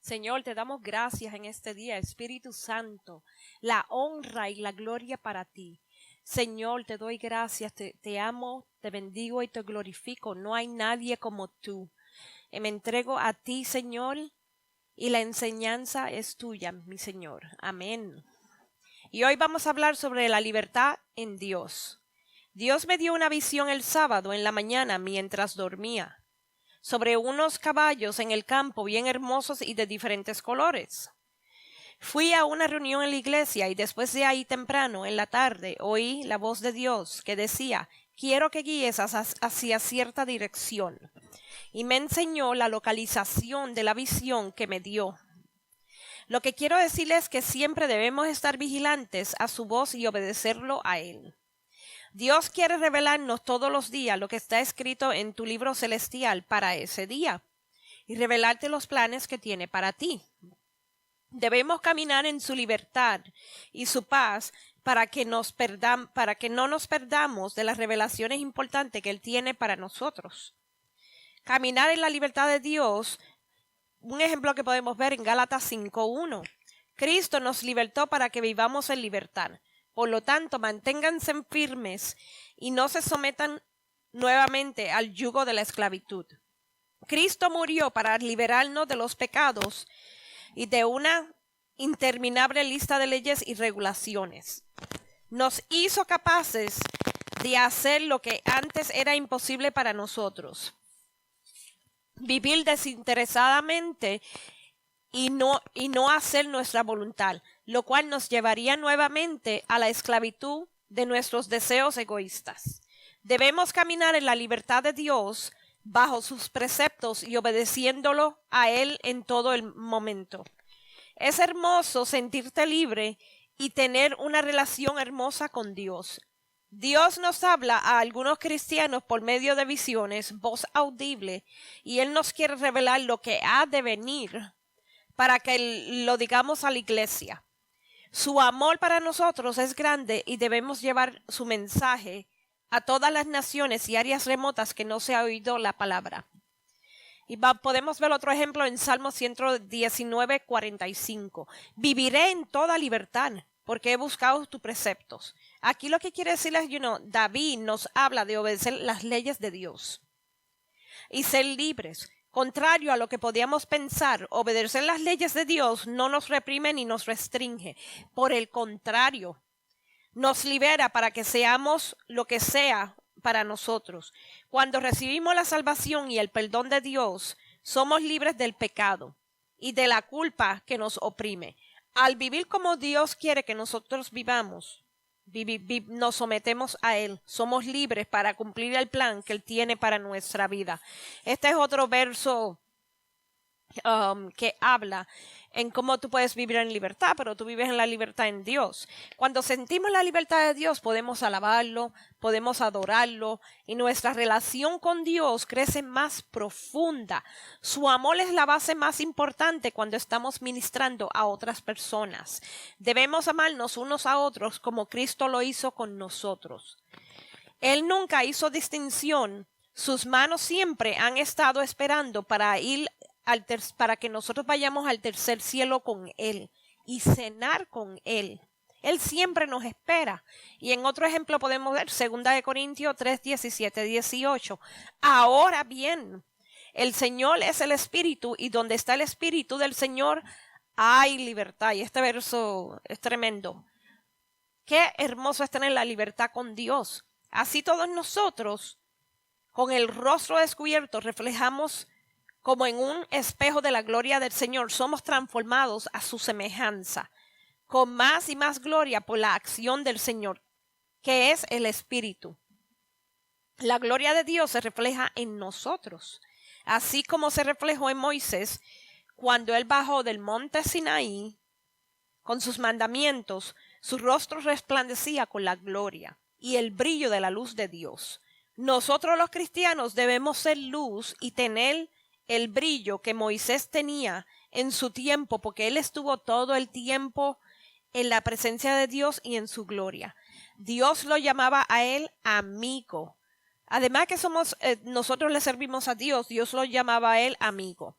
Señor, te damos gracias en este día, Espíritu Santo, la honra y la gloria para ti. Señor, te doy gracias, te amo, te bendigo y te glorifico. No hay nadie como tú. Me entrego a ti, Señor, y la enseñanza es tuya, mi Señor. Amén. Y hoy vamos a hablar sobre la libertad en Dios. Dios me dio una visión el sábado en la mañana mientras dormía, sobre unos caballos en el campo bien hermosos y de diferentes colores. Fui a una reunión en la iglesia y después de ahí temprano en la tarde oí la voz de Dios que decía: quiero que guíes hacia cierta dirección. Y me enseñó la localización de la visión que me dio. Lo que quiero decirles es que siempre debemos estar vigilantes a su voz y obedecerlo a Él. Dios quiere revelarnos todos los días lo que está escrito en tu libro celestial para ese día y revelarte los planes que tiene para ti. Debemos caminar en su libertad y su paz para que no nos perdamos de las revelaciones importantes que Él tiene para nosotros. Caminar en la libertad de Dios, un ejemplo que podemos ver en Gálatas 5:1. Cristo nos libertó para que vivamos en libertad. Por lo tanto, manténganse firmes y no se sometan nuevamente al yugo de la esclavitud. Cristo murió para liberarnos de los pecados y de una interminable lista de leyes y regulaciones. Nos hizo capaces de hacer lo que antes era imposible para nosotros: vivir desinteresadamente y no hacer nuestra voluntad, lo cual nos llevaría nuevamente a la esclavitud de nuestros deseos egoístas. Debemos caminar en la libertad de Dios bajo sus preceptos y obedeciéndolo a Él en todo el momento. Es hermoso sentirte libre y tener una relación hermosa con Dios. Dios nos habla a algunos cristianos por medio de visiones, voz audible, y Él nos quiere revelar lo que ha de venir para que lo digamos a la iglesia. Su amor para nosotros es grande y debemos llevar su mensaje a todas las naciones y áreas remotas que no se ha oído la palabra. Y podemos ver otro ejemplo en Salmo 119:45. Viviré en toda libertad, porque he buscado tus preceptos. Aquí lo que quiere decir es, David nos habla de obedecer las leyes de Dios y ser libres. Contrario a lo que podíamos pensar, obedecer las leyes de Dios no nos reprime ni nos restringe. Por el contrario, nos libera para que seamos lo que sea para nosotros. Cuando recibimos la salvación y el perdón de Dios, somos libres del pecado y de la culpa que nos oprime. Al vivir como Dios quiere que nosotros vivamos, nos sometemos a Él. Somos libres para cumplir el plan que Él tiene para nuestra vida. Este es otro verso que habla en cómo tú puedes vivir en libertad, pero tú vives en la libertad en Dios. Cuando sentimos la libertad de Dios, podemos alabarlo, podemos adorarlo, y nuestra relación con Dios crece más profunda. Su amor es la base más importante cuando estamos ministrando a otras personas. Debemos amarnos unos a otros como Cristo lo hizo con nosotros. Él nunca hizo distinción. Sus manos siempre han estado esperando para que nosotros vayamos al tercer cielo con Él y cenar con Él. Él siempre nos espera. Y en otro ejemplo podemos ver 2 Corintios 3:17-18. Ahora bien, el Señor es el Espíritu, y donde está el Espíritu del Señor hay libertad. Y este verso es tremendo. Qué hermoso es tener la libertad con Dios. Así todos nosotros, con el rostro descubierto, reflejamos como en un espejo de la gloria del Señor. Somos transformados a su semejanza, con más y más gloria por la acción del Señor, que es el Espíritu. La gloria de Dios se refleja en nosotros, así como se reflejó en Moisés cuando él bajó del monte Sinaí con sus mandamientos. Su rostro resplandecía con la gloria y el brillo de la luz de Dios. Nosotros los cristianos debemos ser luz y tener el brillo que Moisés tenía en su tiempo, porque él estuvo todo el tiempo en la presencia de Dios y en su gloria. Dios lo llamaba a él amigo. Además que nosotros le servimos a Dios, Dios lo llamaba a él amigo.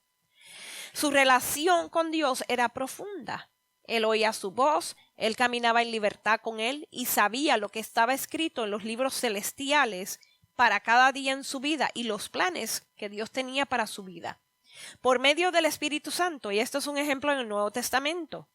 Su relación con Dios era profunda. Él oía su voz, él caminaba en libertad con él y sabía lo que estaba escrito en los libros celestiales para cada día en su vida y los planes que Dios tenía para su vida. Por medio del Espíritu Santo, y esto es un ejemplo en el Nuevo Testamento,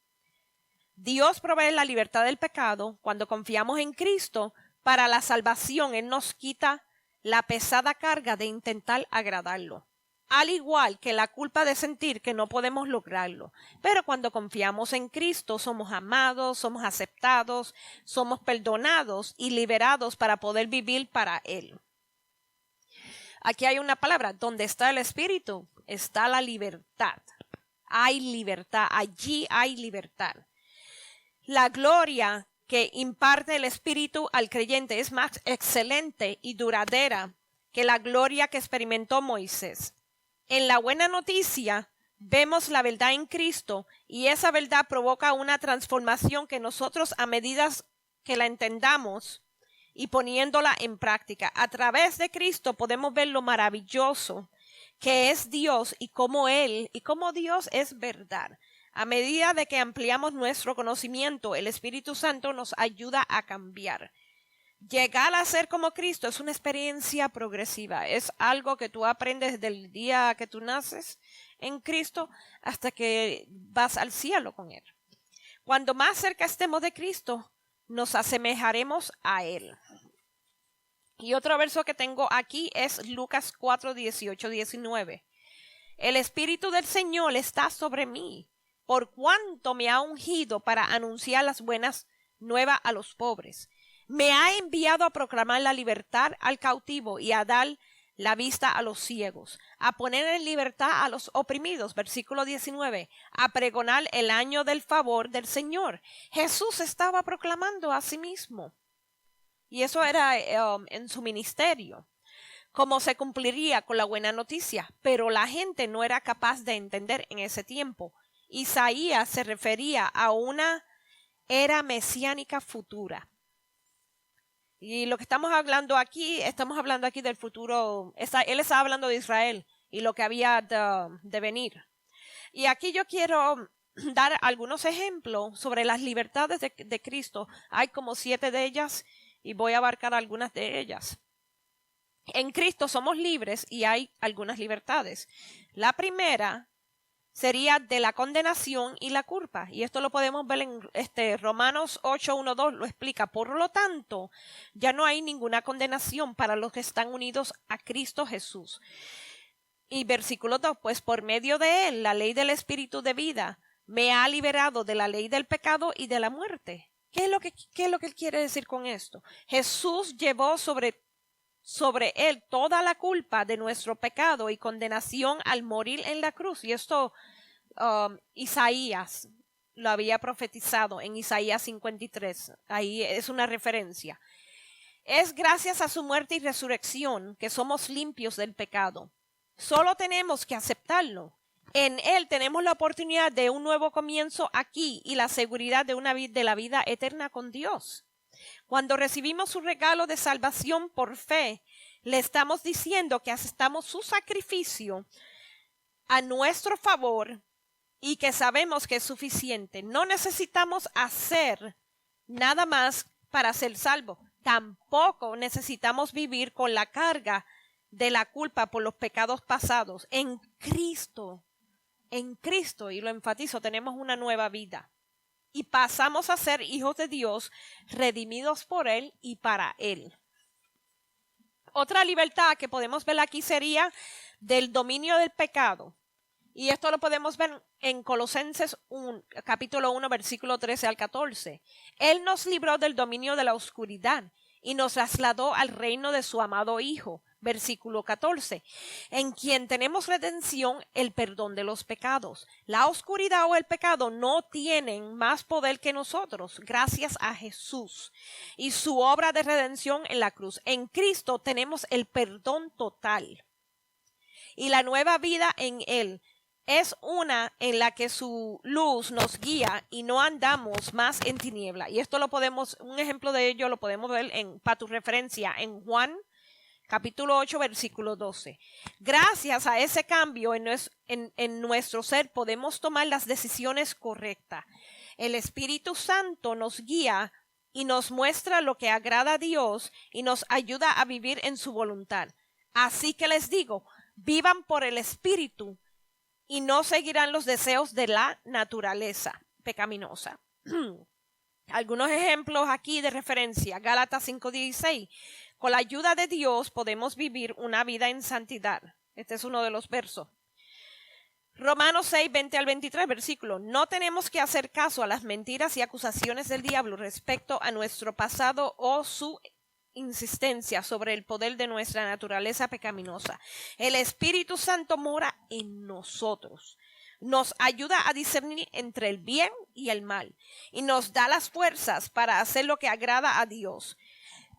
Dios provee la libertad del pecado cuando confiamos en Cristo para la salvación. Él nos quita la pesada carga de intentar agradarlo, al igual que la culpa de sentir que no podemos lograrlo. Pero cuando confiamos en Cristo, somos amados, somos aceptados, somos perdonados y liberados para poder vivir para Él. Aquí hay una palabra: donde está el Espíritu, está la libertad. Hay libertad, allí hay libertad. La gloria que imparte el Espíritu al creyente es más excelente y duradera que la gloria que experimentó Moisés. En la buena noticia vemos la verdad en Cristo y esa verdad provoca una transformación que nosotros, a medida que la entendamos y poniéndola en práctica, a través de Cristo podemos ver lo maravilloso que es Dios y cómo Dios es verdad. A medida de que ampliamos nuestro conocimiento, el Espíritu Santo nos ayuda a cambiar. Llegar a ser como Cristo es una experiencia progresiva. Es algo que tú aprendes desde el día que tú naces en Cristo hasta que vas al cielo con Él. Cuando más cerca estemos de Cristo, nos asemejaremos a Él. Y otro verso que tengo aquí es Lucas 4, 18, 19. El Espíritu del Señor está sobre mí, por cuanto me ha ungido para anunciar las buenas nuevas a los pobres. Me ha enviado a proclamar la libertad al cautivo y a dar la vista a los ciegos, a poner en libertad a los oprimidos, versículo 19, a pregonar el año del favor del Señor. Jesús estaba proclamando a sí mismo. Y eso era en su ministerio, cómo se cumpliría con la buena noticia, pero la gente no era capaz de entender en ese tiempo. Isaías se refería a una era mesiánica futura. Y lo que estamos hablando aquí del futuro. Él está hablando de Israel y lo que había de venir. Y aquí yo quiero dar algunos ejemplos sobre las libertades de Cristo. Hay como 7 de ellas y voy a abarcar algunas de ellas. En Cristo somos libres y hay algunas libertades. La primera sería de la condenación y la culpa. Y esto lo podemos ver en Romanos 8, 1, 2, lo explica. Por lo tanto, ya no hay ninguna condenación para los que están unidos a Cristo Jesús. Y versículo 2, pues por medio de él, la ley del Espíritu de vida me ha liberado de la ley del pecado y de la muerte. ¿Qué es lo que él quiere decir con esto? Jesús llevó sobre él toda la culpa de nuestro pecado y condenación al morir en la cruz. Y esto Isaías lo había profetizado en Isaías 53. Ahí es una referencia. Es gracias a su muerte y resurrección que somos limpios del pecado. Solo tenemos que aceptarlo. En él tenemos la oportunidad de un nuevo comienzo aquí y la seguridad de la vida eterna con Dios. Cuando recibimos su regalo de salvación por fe, le estamos diciendo que aceptamos su sacrificio a nuestro favor y que sabemos que es suficiente. No necesitamos hacer nada más para ser salvos. Tampoco necesitamos vivir con la carga de la culpa por los pecados pasados. En Cristo, y lo enfatizo, tenemos una nueva vida. Y pasamos a ser hijos de Dios, redimidos por Él y para Él. Otra libertad que podemos ver aquí sería del dominio del pecado. Y esto lo podemos ver en Colosenses capítulo 1, versículo 13 al 14. Él nos libró del dominio de la oscuridad y nos trasladó al reino de su amado Hijo. Versículo 14, en quien tenemos redención, el perdón de los pecados. La oscuridad o el pecado no tienen más poder que nosotros, gracias a Jesús y su obra de redención en la cruz. En Cristo tenemos el perdón total y la nueva vida en Él. Es una en la que su luz nos guía y no andamos más en tiniebla. Y esto un ejemplo de ello lo podemos ver para tu referencia en Juan capítulo 8, versículo 12. Gracias a ese cambio en nuestro ser podemos tomar las decisiones correctas. El Espíritu Santo nos guía y nos muestra lo que agrada a Dios y nos ayuda a vivir en su voluntad. Así que les digo, vivan por el Espíritu y no seguirán los deseos de la naturaleza pecaminosa. Algunos ejemplos aquí de referencia. Gálatas 5:16. Con la ayuda de Dios podemos vivir una vida en santidad. Este es uno de los versos. Romanos 6:20 al 23, versículo. No tenemos que hacer caso a las mentiras y acusaciones del diablo respecto a nuestro pasado o su insistencia sobre el poder de nuestra naturaleza pecaminosa. El Espíritu Santo mora en nosotros. Nos ayuda a discernir entre el bien y el mal y nos da las fuerzas para hacer lo que agrada a Dios.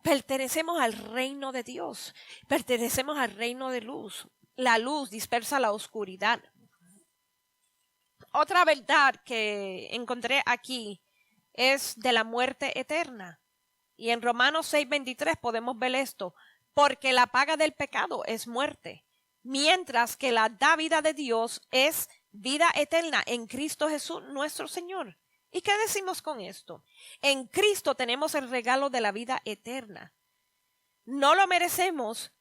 Pertenecemos al reino de Dios, pertenecemos al reino de luz. La luz dispersa la oscuridad. Otra verdad que encontré aquí es de la muerte eterna. Y en Romanos 6:23 podemos ver esto. Porque la paga del pecado es muerte, mientras que la dávida de Dios es vida eterna en Cristo Jesús nuestro Señor. ¿Y qué decimos con esto? En Cristo tenemos el regalo de la vida eterna. No lo merecemos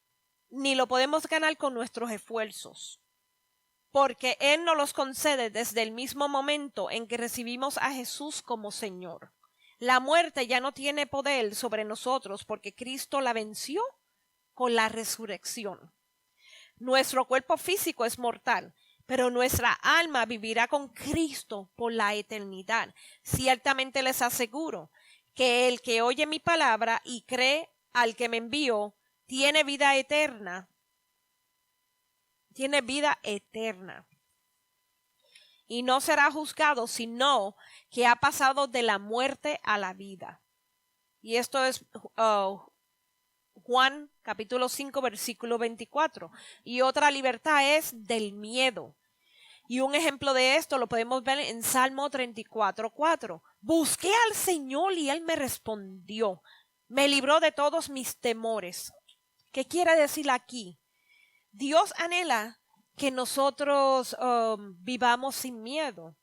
ni lo podemos ganar con nuestros esfuerzos, porque Él nos los concede desde el mismo momento en que recibimos a Jesús como Señor. La muerte ya no tiene poder sobre nosotros porque Cristo la venció con la resurrección. Nuestro cuerpo físico es mortal, pero nuestra alma vivirá con Cristo por la eternidad. Ciertamente les aseguro que el que oye mi palabra y cree al que me envió, tiene vida eterna. Tiene vida eterna. Y no será juzgado, sino que ha pasado de la muerte a la vida. Y esto es Juan capítulo 5 versículo 24. Y otra libertad es del miedo. Y un ejemplo de esto lo podemos ver en Salmo 34:4. Busqué al Señor y Él me respondió. Me libró de todos mis temores. ¿Qué quiere decir aquí? Dios anhela que nosotros vivamos sin miedo,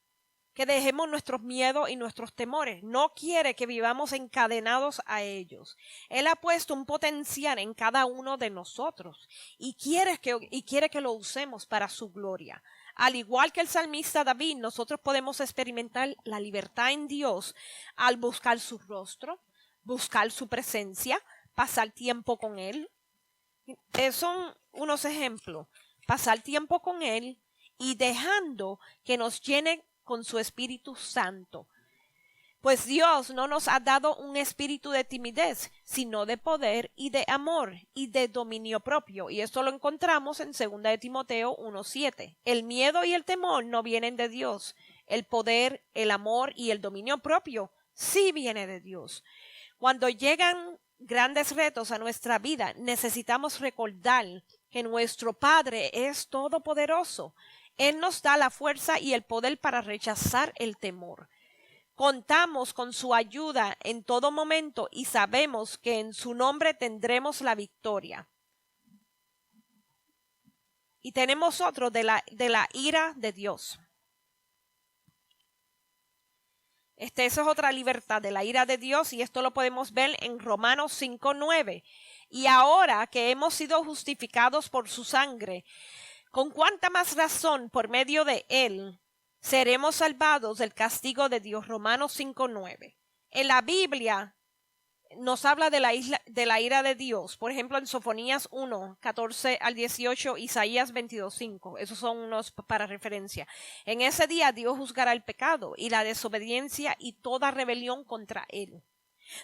que dejemos nuestros miedos y nuestros temores. No quiere que vivamos encadenados a ellos. Él ha puesto un potencial en cada uno de nosotros y quiere que lo usemos para su gloria. Al igual que el salmista David, nosotros podemos experimentar la libertad en Dios al buscar su rostro, buscar su presencia, pasar tiempo con Él. Son unos ejemplos. Pasar tiempo con Él y dejando que nos llene con su Espíritu Santo. Pues Dios no nos ha dado un espíritu de timidez, sino de poder y de amor y de dominio propio. Y esto lo encontramos en 2 de Timoteo 1:7. El miedo y el temor no vienen de Dios. El poder, el amor y el dominio propio sí viene de Dios. Cuando llegan grandes retos a nuestra vida, necesitamos recordar que nuestro Padre es todopoderoso. Él nos da la fuerza y el poder para rechazar el temor. Contamos con su ayuda en todo momento y sabemos que en su nombre tendremos la victoria. Y tenemos otro de la ira de Dios. Esa es otra libertad de la ira de Dios y esto lo podemos ver en Romanos 5:9. Y ahora que hemos sido justificados por su sangre, ¿con cuánta más razón por medio de él seremos salvados del castigo de Dios? Romanos 5:9. En la Biblia nos habla de la ira de Dios. Por ejemplo, en Sofonías 1:14 al 18, Isaías 22:5. Esos son unos para referencia. En ese día Dios juzgará el pecado y la desobediencia y toda rebelión contra él.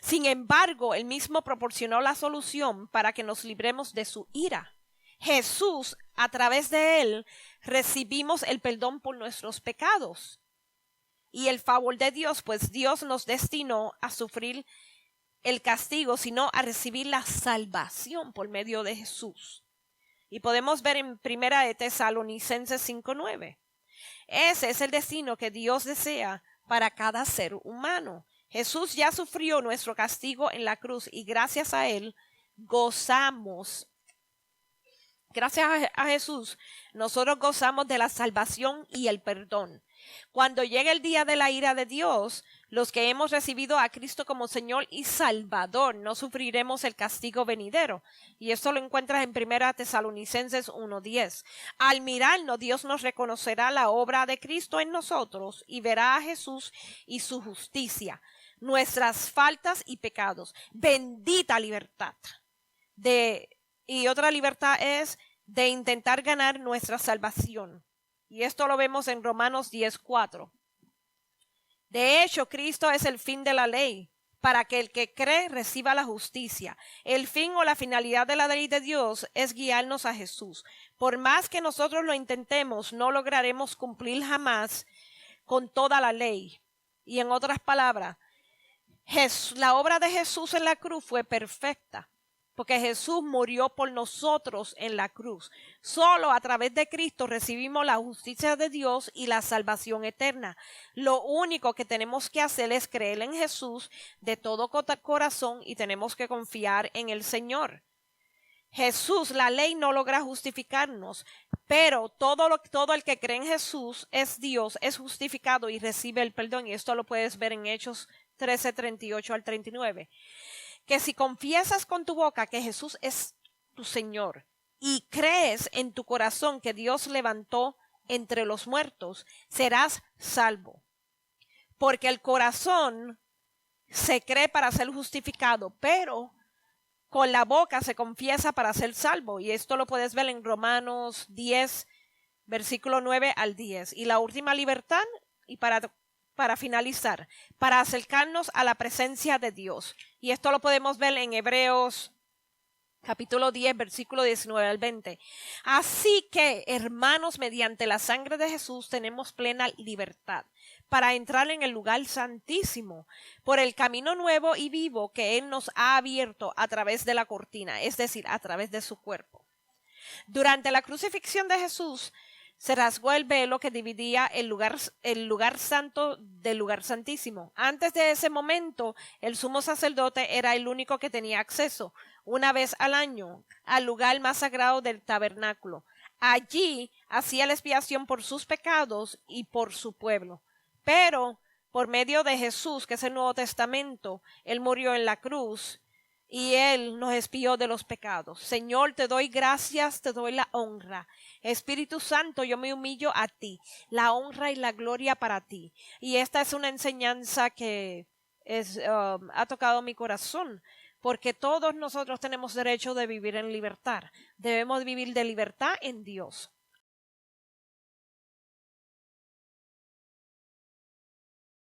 Sin embargo, él mismo proporcionó la solución para que nos libremos de su ira. Jesús, a través de él, recibimos el perdón por nuestros pecados y el favor de Dios, pues Dios nos destinó a sufrir el castigo, sino a recibir la salvación por medio de Jesús. Y podemos ver en 1 de Tesalonicenses 5:9. Ese es el destino que Dios desea para cada ser humano. Jesús ya sufrió nuestro castigo en la cruz y gracias a él gozamos Gracias a Jesús, nosotros gozamos de la salvación y el perdón. Cuando llegue el día de la ira de Dios, los que hemos recibido a Cristo como Señor y Salvador no sufriremos el castigo venidero. Y esto lo encuentras en 1 Tesalonicenses 1:10. Al mirarnos, Dios nos reconocerá la obra de Cristo en nosotros y verá a Jesús y su justicia, nuestras faltas y pecados. Bendita libertad. Y otra libertad es de intentar ganar nuestra salvación. Y esto lo vemos en Romanos 10:4. De hecho, Cristo es el fin de la ley, para que el que cree reciba la justicia. El fin o la finalidad de la ley de Dios es guiarnos a Jesús. Por más que nosotros lo intentemos, no lograremos cumplir jamás con toda la ley. Y en otras palabras, la obra de Jesús en la cruz fue perfecta, porque Jesús murió por nosotros en la cruz. Solo a través de Cristo recibimos la justicia de Dios y la salvación eterna. Lo único que tenemos que hacer es creer en Jesús de todo corazón y tenemos que confiar en el Señor. Jesús, la ley no logra justificarnos, pero todo el que cree en Jesús es Dios, es justificado y recibe el perdón. Y esto lo puedes ver en Hechos 13:38 al 39. Que si confiesas con tu boca que Jesús es tu Señor y crees en tu corazón que Dios levantó entre los muertos, serás salvo. Porque el corazón se cree para ser justificado, pero con la boca se confiesa para ser salvo. Y esto lo puedes ver en Romanos 10, versículo 9 al 10. Y la última libertad, y para finalizar, para acercarnos a la presencia de Dios. Y esto lo podemos ver en Hebreos capítulo 10, versículo 19 al 20. Así que, hermanos, mediante la sangre de Jesús tenemos plena libertad para entrar en el lugar santísimo por el camino nuevo y vivo que Él nos ha abierto a través de la cortina, es decir, a través de su cuerpo. Durante la crucifixión de Jesús, se rasgó el velo que dividía el lugar santo del lugar santísimo. Antes de ese momento, el sumo sacerdote era el único que tenía acceso, una vez al año, al lugar más sagrado del tabernáculo. Allí hacía la expiación por sus pecados y por su pueblo. Pero, por medio de Jesús, que es el Nuevo Testamento, Él murió en la cruz y Él nos expió de los pecados. Señor, te doy gracias, te doy la honra. Espíritu Santo, yo me humillo a ti, la honra y la gloria para ti. Y esta es una enseñanza que ha tocado mi corazón, porque todos nosotros tenemos derecho de vivir en libertad. Debemos vivir de libertad en Dios.